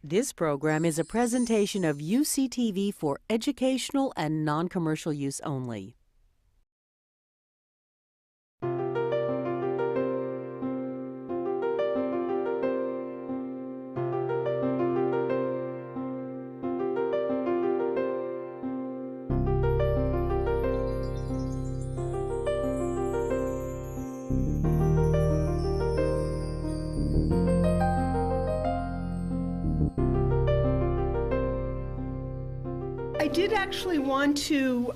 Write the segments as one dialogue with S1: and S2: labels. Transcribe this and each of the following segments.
S1: This program is a presentation of UCTV for educational and non-commercial use only.
S2: I did actually want to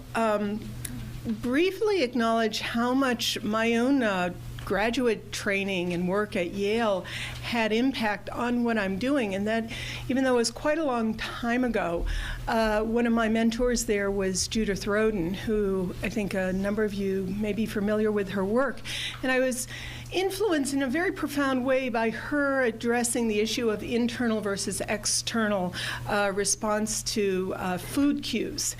S2: briefly acknowledge how much my own graduate training and work at Yale had impact on what I'm doing, and that even though it was quite a long time ago, one of my mentors there was Judith Rodin, who I think a number of you may be familiar with her work, and I was influenced in a very profound way by her addressing the issue of internal versus external response to food cues.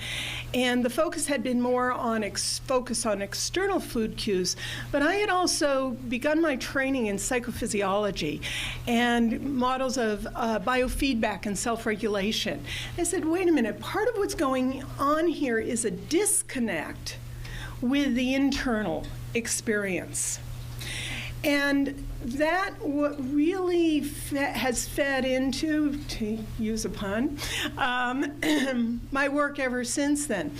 S2: And the focus had been more on focus on external food cues, but I had also begun my training in psychophysiology and models of biofeedback and self-regulation. I said, wait a minute, part of what's going on here is a disconnect with the internal experience. And that what really has fed into, to use a pun, my work ever since then.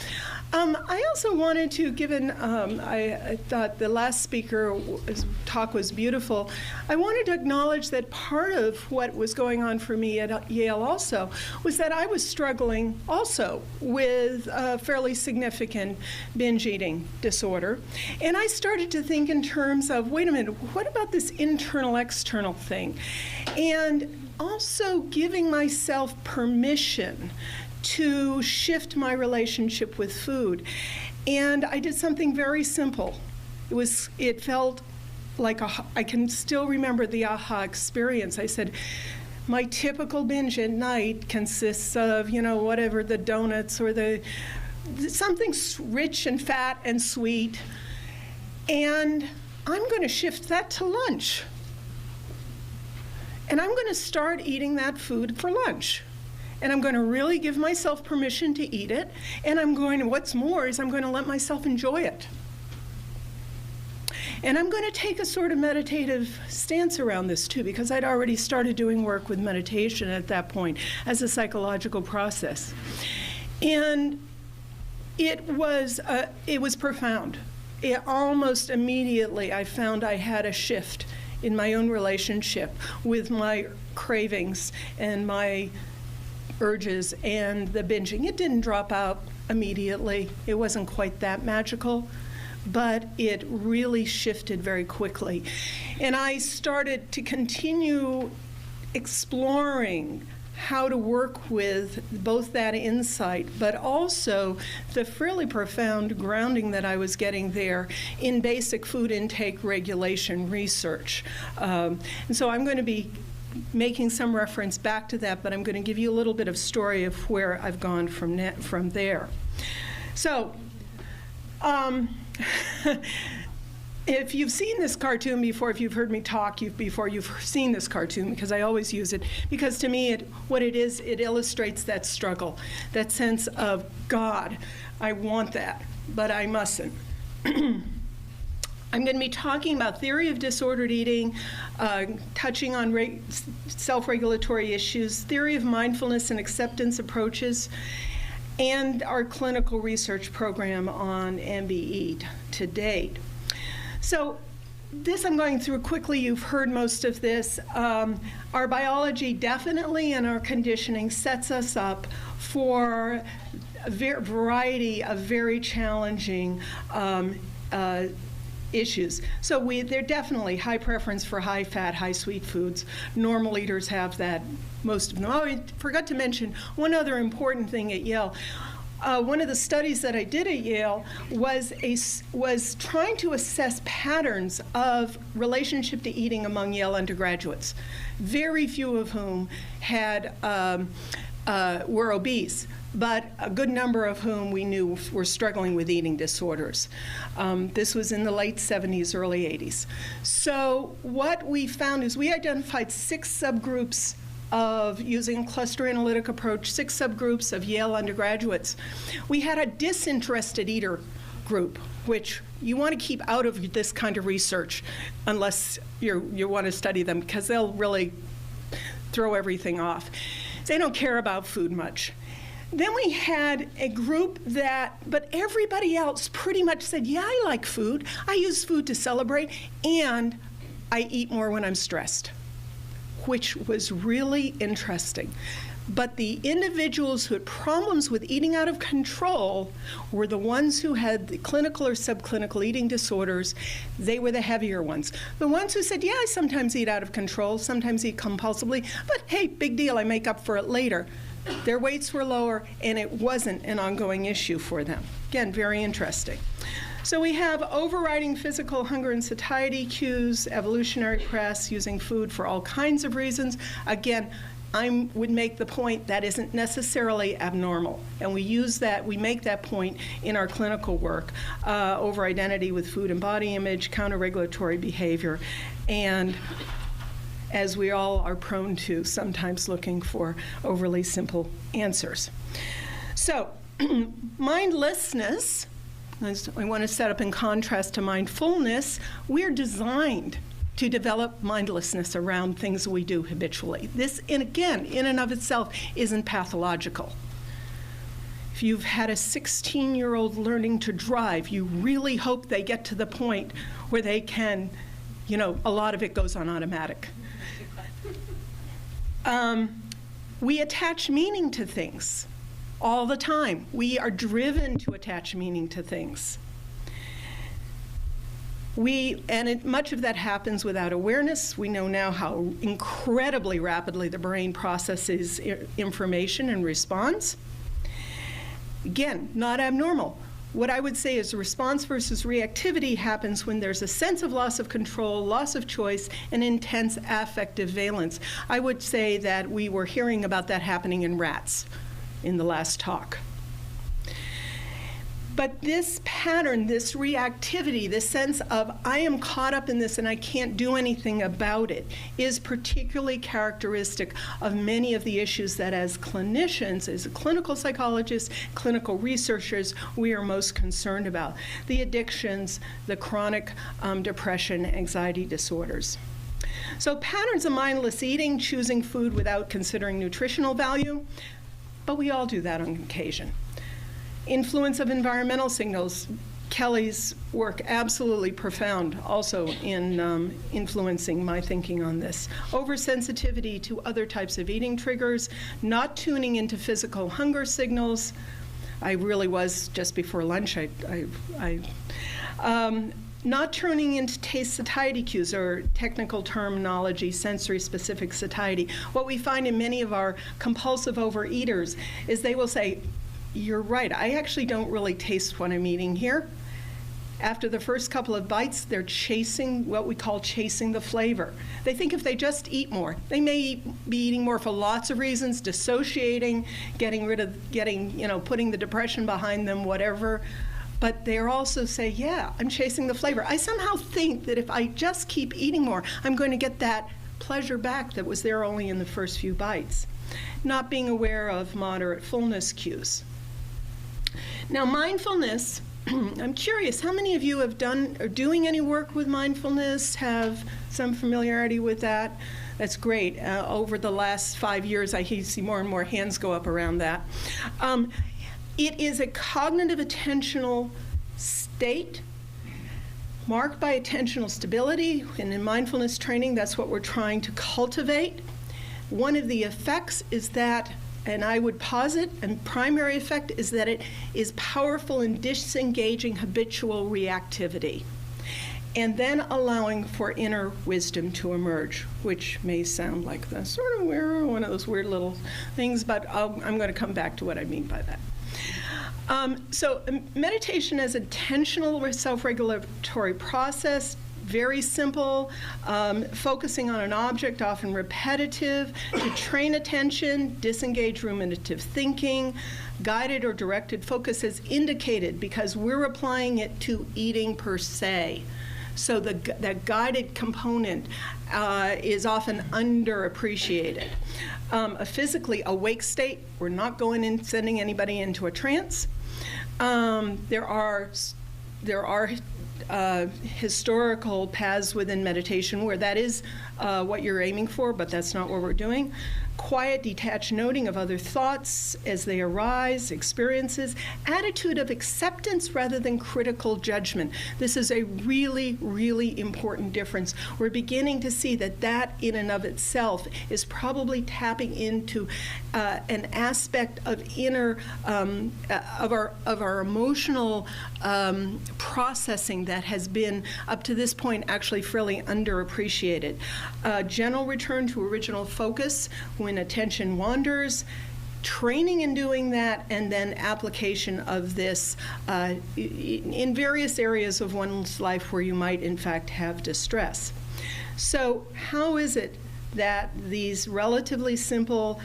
S2: I also wanted to, given I thought the last speaker's talk was beautiful, I wanted to acknowledge that part of what was going on for me at Yale also was that I was struggling also with a fairly significant binge eating disorder. And I started to think in terms of, wait a minute, what about this internal-external thing? And also giving myself permission to shift my relationship with food. And I did something very simple. It felt like I can still remember the aha experience. I said, my typical binge at night consists of, whatever, the donuts or something rich and fat and sweet. And I'm going to shift that to lunch. And I'm going to start eating that food for lunch. And I'm going to really give myself permission to eat it. And what's more is I'm going to let myself enjoy it. And I'm going to take a sort of meditative stance around this too, because I'd already started doing work with meditation at that point as a psychological process. And it was profound. Almost immediately I found I had a shift in my own relationship with my cravings and my urges and the binging. It didn't drop out immediately. It wasn't quite that magical, but it really shifted very quickly. And I started to continue exploring how to work with both that insight, but also the fairly profound grounding that I was getting there in basic food intake regulation research. And so I'm going to be making some reference back to that, but I'm going to give you a little bit of story of where I've gone from there. So, if you've seen this cartoon before, if you've heard me talk before, you've seen this cartoon, because I always use it, because to me, what it is, it illustrates that struggle, that sense of, God, I want that, but I mustn't. I'm going to be talking about theory of disordered eating, touching on self-regulatory issues, theory of mindfulness and acceptance approaches, and our clinical research program on MBE to date. So this I'm going through quickly. You've heard most of this. Our biology definitely and our conditioning sets us up for a variety of very challenging issues. So they're definitely high preference for high fat, high sweet foods. Normal eaters have that, most of them. Oh, I forgot to mention one other important thing at Yale. One of the studies that I did at Yale was trying to assess patterns of relationship to eating among Yale undergraduates, very few of whom were obese, but a good number of whom we knew were struggling with eating disorders. This was in the late 70s, early 80s. So what we found is we identified 6 subgroups of using a cluster analytic approach, 6 subgroups of Yale undergraduates. We had a disinterested eater group, which you want to keep out of this kind of research unless you want to study them, because they'll really throw everything off. They don't care about food much. Then we had a group but everybody else pretty much said, yeah, I like food. I use food to celebrate, and I eat more when I'm stressed, which was really interesting. But the individuals who had problems with eating out of control were the ones who had the clinical or subclinical eating disorders. They were the heavier ones. The ones who said, yeah, I sometimes eat out of control, sometimes eat compulsively, but hey, big deal, I make up for it later. Their weights were lower, and it wasn't an ongoing issue for them. Again, very interesting. So we have overriding physical hunger and satiety cues, evolutionary press, using food for all kinds of reasons. Again, I would make the point that isn't necessarily abnormal, and we make that point in our clinical work, over identity with food and body image, counter-regulatory behavior, and as we all are prone to, sometimes looking for overly simple answers. So, mindlessness, as I want to set up in contrast to mindfulness, we're designed to develop mindlessness around things we do habitually. This, and again, in and of itself, isn't pathological. If you've had a 16-year-old learning to drive, you really hope they get to the point where they can, a lot of it goes on automatic. We attach meaning to things all the time. We are driven to attach meaning to things. Much of that happens without awareness. We know now how incredibly rapidly the brain processes information and responds. Again, not abnormal. What I would say is response versus reactivity happens when there's a sense of loss of control, loss of choice, and intense affective valence. I would say that we were hearing about that happening in rats in the last talk. But this pattern, this reactivity, this sense of I am caught up in this and I can't do anything about it, is particularly characteristic of many of the issues that as clinicians, as clinical psychologists, clinical researchers, we are most concerned about. The addictions, the chronic depression, anxiety disorders. So patterns of mindless eating, choosing food without considering nutritional value, but we all do that on occasion. Influence of environmental signals. Kelly's work, absolutely profound, also in influencing my thinking on this. Oversensitivity to other types of eating triggers, not tuning into physical hunger signals. I really was just before lunch. Not tuning into taste satiety cues, or technical terminology, sensory-specific satiety. What we find in many of our compulsive overeaters is they will say, you're right, I actually don't really taste what I'm eating here. After the first couple of bites, they're chasing what we call chasing the flavor. They think if they just eat more, they may be eating more for lots of reasons, dissociating, putting the depression behind them, whatever. But they also say, yeah, I'm chasing the flavor. I somehow think that if I just keep eating more, I'm going to get that pleasure back that was there only in the first few bites. Not being aware of moderate fullness cues. Now, mindfulness, I'm curious, how many of you have done or doing any work with mindfulness, have some familiarity with that? That's great. Over the last 5 years, I see more and more hands go up around that. It is a cognitive attentional state marked by attentional stability, and in mindfulness training, that's what we're trying to cultivate. One of the effects is that, and I would posit, and primary effect is that it is powerful in disengaging habitual reactivity, and then allowing for inner wisdom to emerge, which may sound like the sort of weird, one of those weird little things, but I'm going to come back to what I mean by that. So meditation as attentional self-regulatory process, very simple, focusing on an object, often repetitive, to train attention, disengage ruminative thinking, guided or directed focus as indicated, because we're applying it to eating per se. So that guided component is often underappreciated. A physically awake state, we're not going in sending anybody into a trance. There are historical paths within meditation where that is what you're aiming for, but that's not what we're doing. Quiet, detached noting of other thoughts as they arise, experiences, attitude of acceptance rather than critical judgment. This is a really, really important difference. We're beginning to see that in and of itself is probably tapping into an aspect of of our emotional processing that has been up to this point actually fairly underappreciated. Gentle return to original focus when attention wanders, training in doing that, and then application of this in various areas of one's life where you might in fact have distress. So how is it that these relatively simple,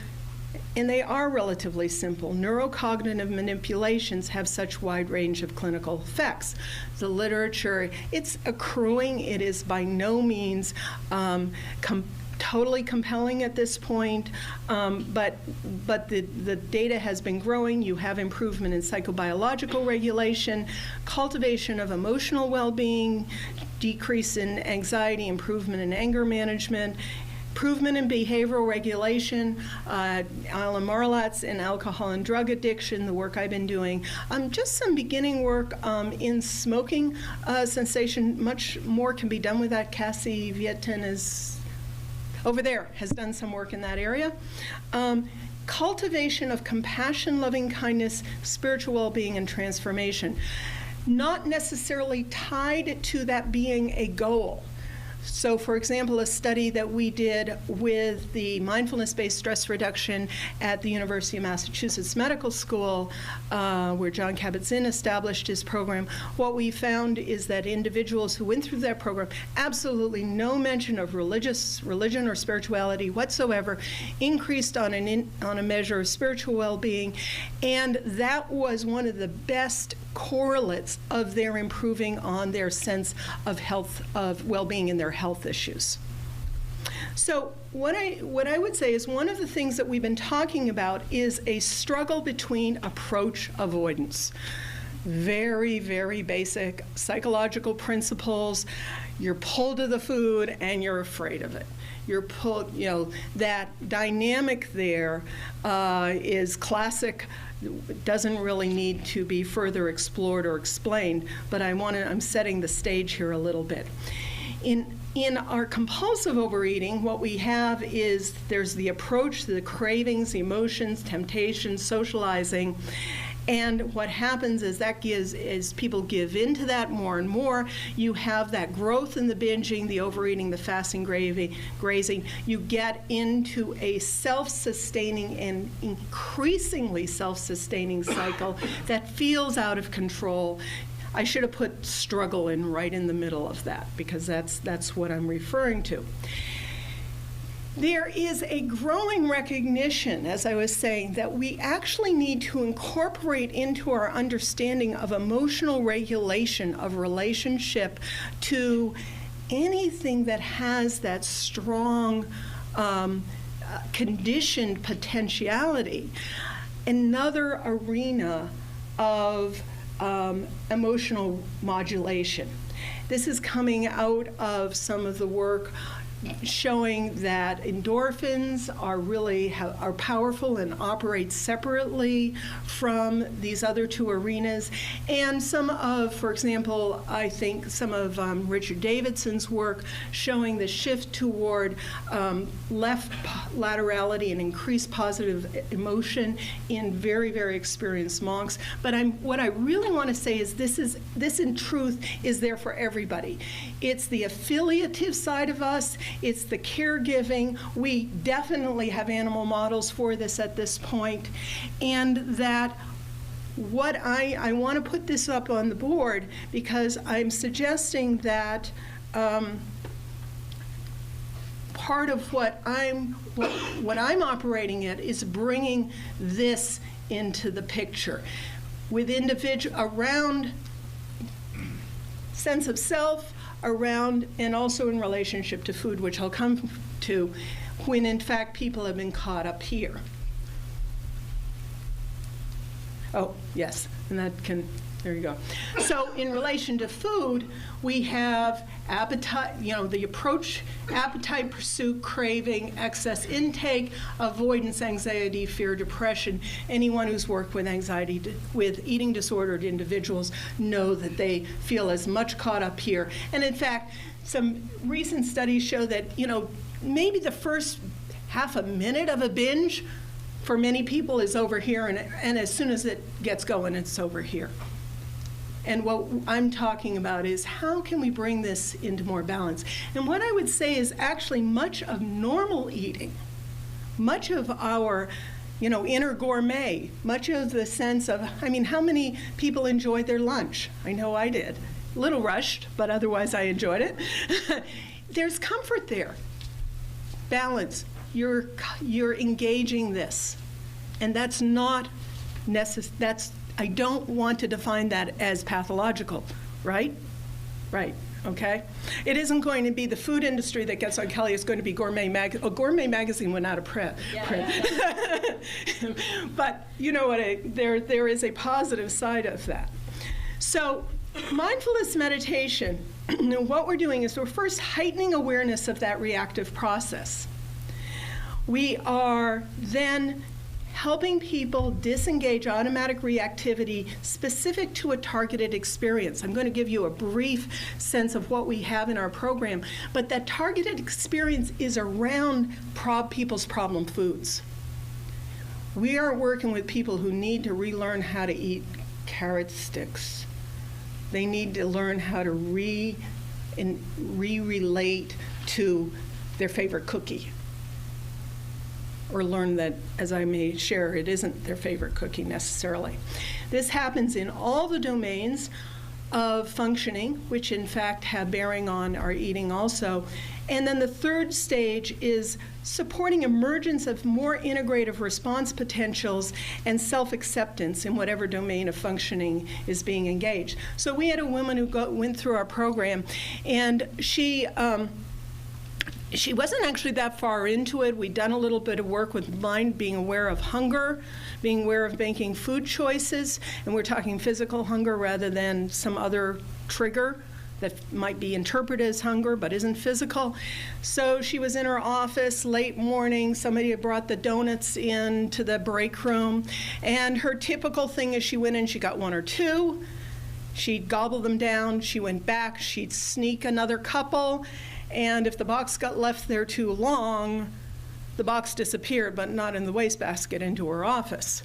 S2: and they are relatively simple, neuro-cognitive manipulations have such wide range of clinical effects? The literature, it's accruing. It is by no means totally compelling at this point, but the data has been growing. You have improvement in psychobiological regulation, cultivation of emotional well-being, decrease in anxiety, improvement in anger management, improvement in behavioral regulation, Alan Marlatz in alcohol and drug addiction, the work I've been doing. Just some beginning work in smoking cessation. Much more can be done with that. Cassie Vietin is over there, has done some work in that area. Cultivation of compassion, loving kindness, spiritual well-being, and transformation. Not necessarily tied to that being a goal. So, for example, a study that we did with the mindfulness-based stress reduction at the University of Massachusetts Medical School, where John Kabat-Zinn established his program, what we found is that individuals who went through that program, absolutely no mention of religion or spirituality whatsoever, increased on a measure of spiritual well-being, and that was one of the best correlates of their improving on their sense of health, of well-being in their health issues. So what I would say is one of the things that we've been talking about is a struggle between approach avoidance. Very, very basic psychological principles. You're pulled to the food and you're afraid of it. You're pulled, that dynamic there is classic. Doesn't really need to be further explored or explained, but I'm setting the stage here a little bit. In our compulsive overeating, what we have is there's the approach, the cravings, the emotions, temptations, socializing. And what happens is as people give into that more and more, you have that growth in the binging, the overeating, the fasting, grazing. You get into a self-sustaining and increasingly self-sustaining cycle that feels out of control. I should have put struggle in right in the middle of that, because that's what I'm referring to. There is a growing recognition, as I was saying, that we actually need to incorporate into our understanding of emotional regulation of relationship to anything that has that strong conditioned potentiality, another arena of emotional modulation. This is coming out of some of the work showing that endorphins are powerful and operate separately from these other two arenas. And some of, for example, I think some of Richard Davidson's work showing the shift toward left laterality and increased positive emotion in very, very experienced monks. But what I really want to say is this in truth is there for everybody. It's the affiliative side of us. It's the caregiving. We definitely have animal models for this at this point. And that what I want to put this up on the board because I'm suggesting that part of what I'm operating at is bringing this into the picture with around sense of self, around, and also in relationship to food, which I'll come to, when in fact people have been caught up here. Oh, yes, and that can, there you go. So in relation to food, we have appetite, the approach, appetite, pursuit, craving, excess intake, avoidance, anxiety, fear, depression. Anyone who's worked with anxiety, with eating disordered individuals know that they feel as much caught up here. And in fact, some recent studies show that, maybe the first half a minute of a binge for many people is over here, and as soon as it gets going, it's over here. And what I'm talking about is how can we bring this into more balance? And what I would say is actually much of normal eating, much of our inner gourmet, much of the sense of, how many people enjoyed their lunch? I know I did. A little rushed, but otherwise I enjoyed it. There's comfort there. Balance. You're engaging this. And that's not necessary. I don't want to define that as pathological, right? Right, okay? It isn't going to be the food industry that gets on Kelly. It's going to be Gourmet Magazine. Gourmet Magazine went out of print. Yeah. But you know what? There is a positive side of that. So mindfulness meditation, what we're doing is we're first heightening awareness of that reactive process. We are then helping people disengage automatic reactivity specific to a targeted experience. I'm going to give you a brief sense of what we have in our program, but that targeted experience is around people's problem foods. We are working with people who need to relearn how to eat carrot sticks. They need to learn how to re-relate to their favorite cookie, or learn that, as I may share, it isn't their favorite cookie necessarily. This happens in all the domains of functioning, which in fact have bearing on our eating also. And then the third stage is supporting emergence of more integrative response potentials and self-acceptance in whatever domain of functioning is being engaged. So we had a woman who went through our program, and she wasn't actually that far into it. We'd done a little bit of work with mind, being aware of hunger, being aware of making food choices, and we're talking physical hunger rather than some other trigger that might be interpreted as hunger but isn't physical. So she was in her office late morning. Somebody had brought the donuts in to the break room, and her typical thing is she went in, she got one or two, she'd gobble them down, she went back, she'd sneak another couple, and if the box got left there too long, the box disappeared, but not in the wastebasket, into her office.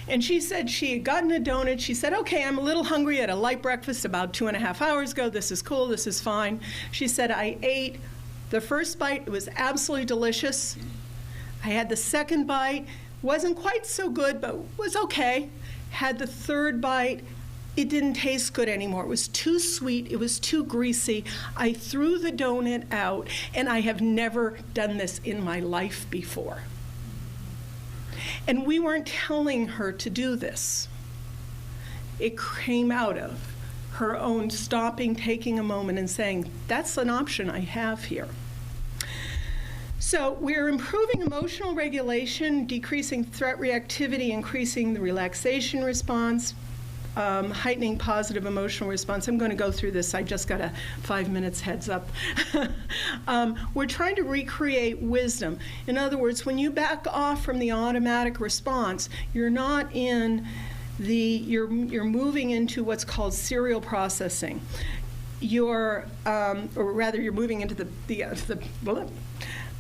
S2: And she said she had gotten a donut. She said, okay, I'm a little hungry. I had a light breakfast about 2.5 hours ago. This is cool. This is fine. She said, I ate the first bite. It was absolutely delicious. I had the second bite. Wasn't quite so good, but was okay. Had the third bite. It didn't taste good anymore. It was too sweet. It was too greasy. I threw the donut out, and I have never done this in my life before. And we weren't telling her to do this. It came out of her own stopping, taking a moment, and saying, that's an option I have here. So we're improving emotional regulation, decreasing threat reactivity, increasing the relaxation response, heightening positive emotional response. I'm going to go through this. I just got a 5 minutes heads up. We're trying to recreate wisdom. In other words, when you back off from the automatic response, you're not in you're moving into what's called serial processing. Or rather, you're moving into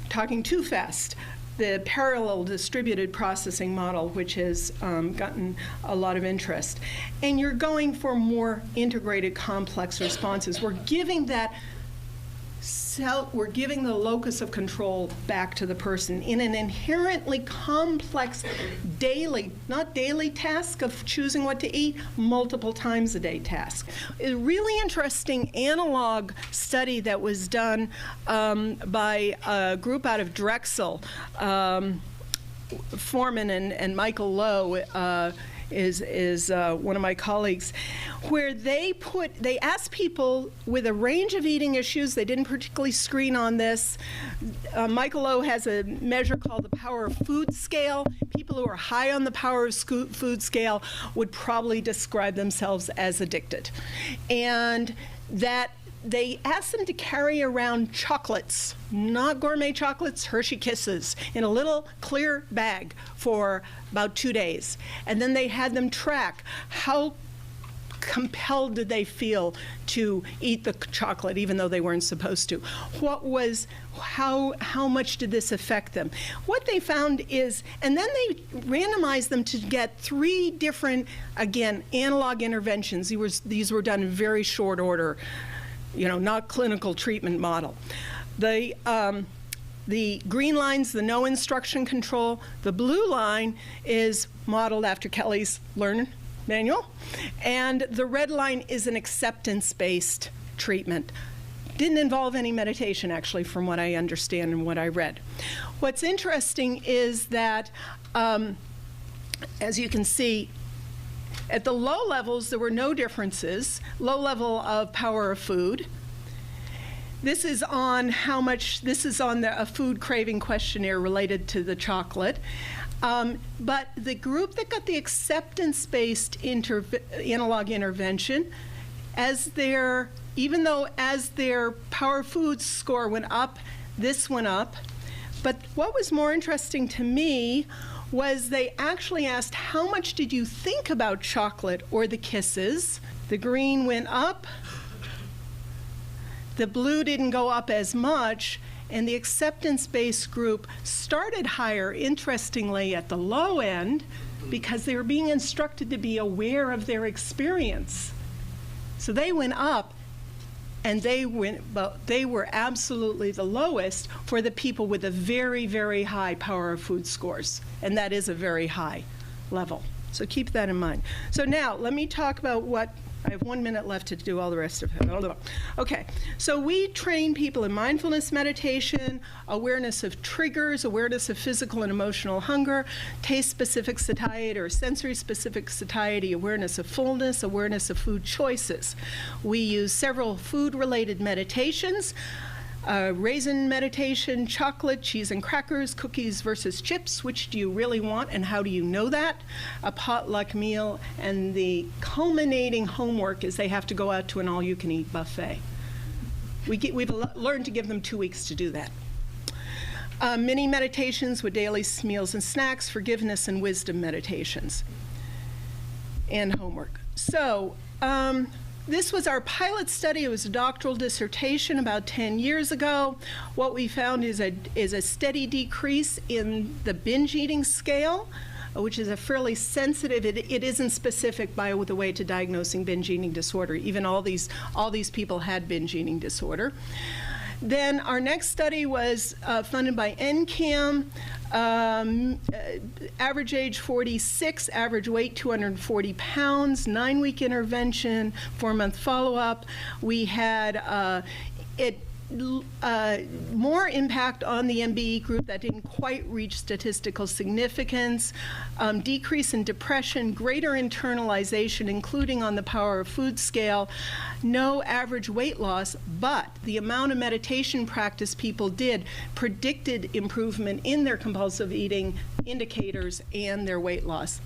S2: talking too fast. The parallel distributed processing model, which has gotten a lot of interest. And you're going for more integrated, complex responses. We're giving the locus of control back to the person in an inherently complex not daily task of choosing what to eat, multiple times a day task. A really interesting analog study that was done by a group out of Drexel, Foreman and Michael Lowe, is one of my colleagues, where they asked people with a range of eating issues. They didn't particularly screen on this. Michael O has a measure called the Power of Food Scale. People who are high on the Power of Food Scale would probably describe themselves as addicted. And that they asked them to carry around chocolates, not gourmet chocolates, Hershey Kisses, in a little clear bag for about 2 days. And then they had them track how compelled did they feel to eat the chocolate even though they weren't supposed to. How much did this affect them? What they found is, and then they randomized them to get 3 different, again, analog interventions. These were done in very short order, not clinical treatment model. The green line's the no instruction control. The blue line is modeled after Kelly's Learn Manual. And the red line is an acceptance-based treatment. Didn't involve any meditation, actually, from what I understand and what I read. What's interesting is that, as you can see, at the low levels, there were no differences. Low level of power of food. This is on a food craving questionnaire related to the chocolate. But the group that got the acceptance-based analog intervention, even though as their power food score went up, this went up. But what was more interesting to me was they actually asked, how much did you think about chocolate or the kisses? The green went up. The blue didn't go up as much. And the acceptance-based group started higher, interestingly, at the low end, because they were being instructed to be aware of their experience. So they went up, and they were absolutely the lowest for the people with a very, very high power of food scores. And that is a very high level. So keep that in mind. So now, let me talk about I have 1 minute left to do all the rest of it. Okay, so we train people in mindfulness meditation, awareness of triggers, awareness of physical and emotional hunger, taste-specific satiety or sensory-specific satiety, awareness of fullness, awareness of food choices. We use several food-related meditations. Raisin meditation, chocolate, cheese and crackers, cookies versus chips. Which do you really want and how do you know that? A potluck meal, and the culminating homework is they have to go out to an all-you-can-eat buffet. We've learned to give them 2 weeks to do that. Mini meditations with daily meals and snacks, forgiveness and wisdom meditations, and homework. So, this was our pilot study. It was a doctoral dissertation about 10 years ago. What we found is a steady decrease in the binge eating scale, which is a fairly sensitive, it isn't specific by the way to diagnosing binge eating disorder. Even all these people had binge eating disorder. Then our next study was funded by NCAM, average age 46, average weight 240 pounds, 9-week intervention, 4-month follow-up. We had more impact on the MBE group that didn't quite reach statistical significance, decrease in depression, greater internalization, including on the power of food scale, no average weight loss, but the amount of meditation practice people did predicted improvement in their compulsive eating indicators and their weight loss.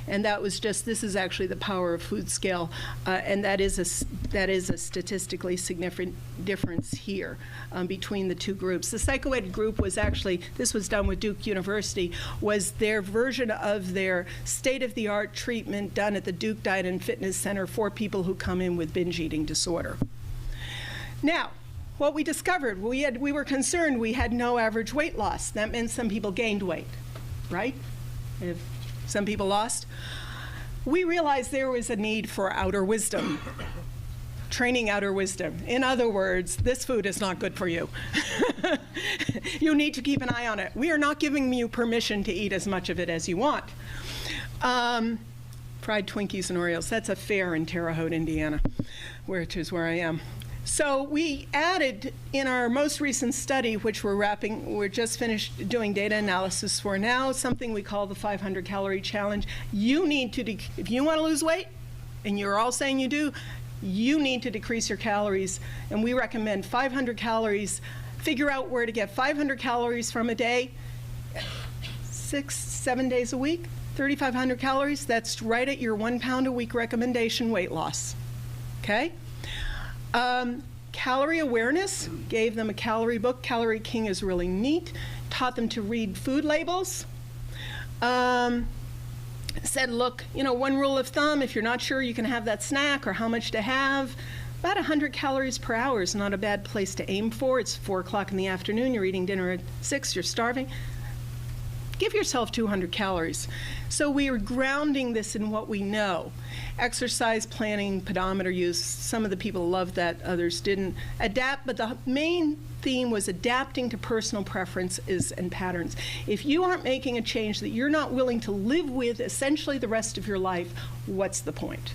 S2: And that was this is actually the power of food scale, and that is a statistically significant difference here between the two groups. The psychoed group was actually, this was done with Duke University, was their version of their state-of-the-art treatment done at the Duke Diet and Fitness Center for people who come in with binge eating disorder. Now, what we discovered, we were concerned we had no average weight loss. That meant some people gained weight, right? If some people lost. We realized there was a need for outer wisdom, training outer wisdom. In other words, this food is not good for you. You need to keep an eye on it. We are not giving you permission to eat as much of it as you want. Fried Twinkies and Oreos, that's a fair in Terre Haute, Indiana, which is where I am. So we added in our most recent study, which we're just finished doing data analysis for now, something we call the 500 calorie challenge. You need to, if you want to lose weight, and you're all saying you do, you need to decrease your calories. And we recommend 500 calories. Figure out where to get 500 calories from a day, 6-7 days a week, 3,500 calories. That's right at your 1 pound a week recommendation weight loss. Okay? Calorie awareness, gave them a calorie book. Calorie King is really neat. Taught them to read food labels. Said, look, you know, one rule of thumb, if you're not sure you can have that snack or how much to have, about 100 calories per hour is not a bad place to aim for. It's 4 o'clock in the afternoon, you're eating dinner at 6, you're starving. Give yourself 200 calories. So we are grounding this in what we know. Exercise planning, pedometer use, some of the people loved that, others didn't. Adapt, but the main theme was adapting to personal preferences and patterns. If you aren't making a change that you're not willing to live with essentially the rest of your life, what's the point?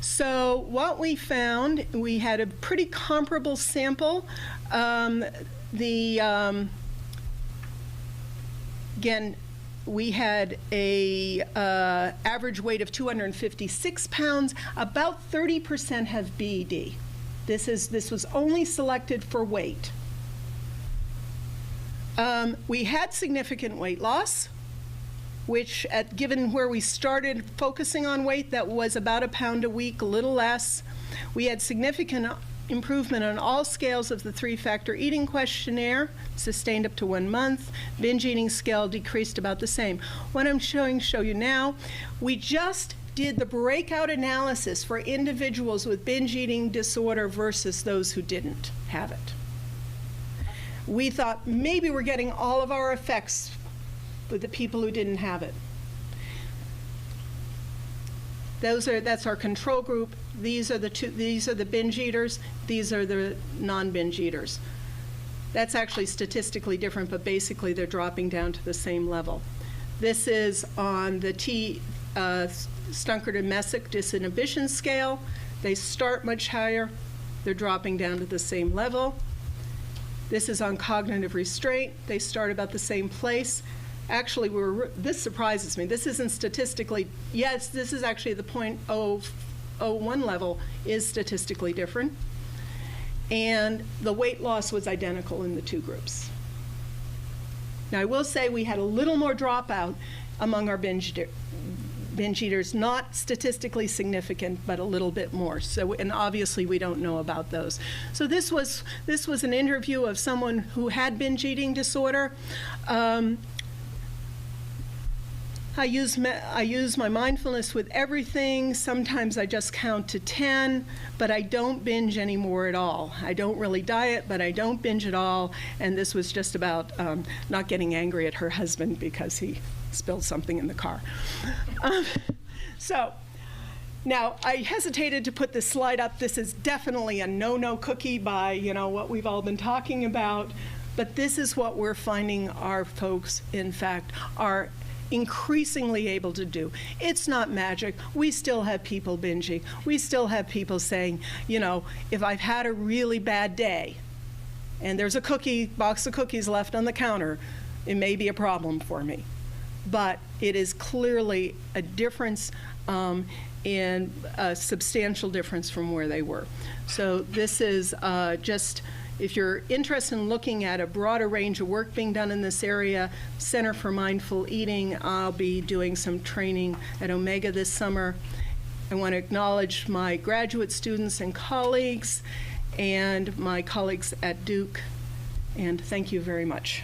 S2: So what we found, we had a pretty comparable sample. Again, we had a average weight of 256 pounds. About 30% have BED. This was only selected for weight. We had significant weight loss, which given where we started focusing on weight, that was about 1 pound a week, a little less. We had significant improvement on all scales of the 3-factor eating questionnaire, sustained up to 1 month. Binge eating scale decreased about the same. What I'm show you now, we just did the breakout analysis for individuals with binge eating disorder versus those who didn't have it. We thought maybe we're getting all of our effects with the people who didn't have it. That's our control group. These are the binge eaters. These are the non-binge eaters. That's actually statistically different, but basically they're dropping down to the same level. This is on the Stunkard and Messick disinhibition scale. They start much higher. They're dropping down to the same level. This is on cognitive restraint. They start about the same place. Actually, this surprises me. This isn't statistically, yes, this is actually the 0.001 level is statistically different. And the weight loss was identical in the 2 groups. Now, I will say we had a little more dropout among our binge eaters, not statistically significant, but a little bit more. So, and obviously we don't know about those. So this was an interview of someone who had binge eating disorder. I use my mindfulness with everything. Sometimes I just count to 10, but I don't binge anymore at all. I don't really diet, but I don't binge at all. And this was just about not getting angry at her husband because he spilled something in the car. So now I hesitated to put this slide up. This is definitely a no-no cookie by what we've all been talking about. But this is what we're finding our folks, in fact, are increasingly able to do. It's not magic. We still have people binging. We still have people saying, if I've had a really bad day and there's a box of cookies left on the counter, it may be a problem for me. But it is clearly a difference and a substantial difference from where they were. So this is just, if you're interested in looking at a broader range of work being done in this area, Center for Mindful Eating, I'll be doing some training at Omega this summer. I want to acknowledge my graduate students and colleagues and my colleagues at Duke, and thank you very much.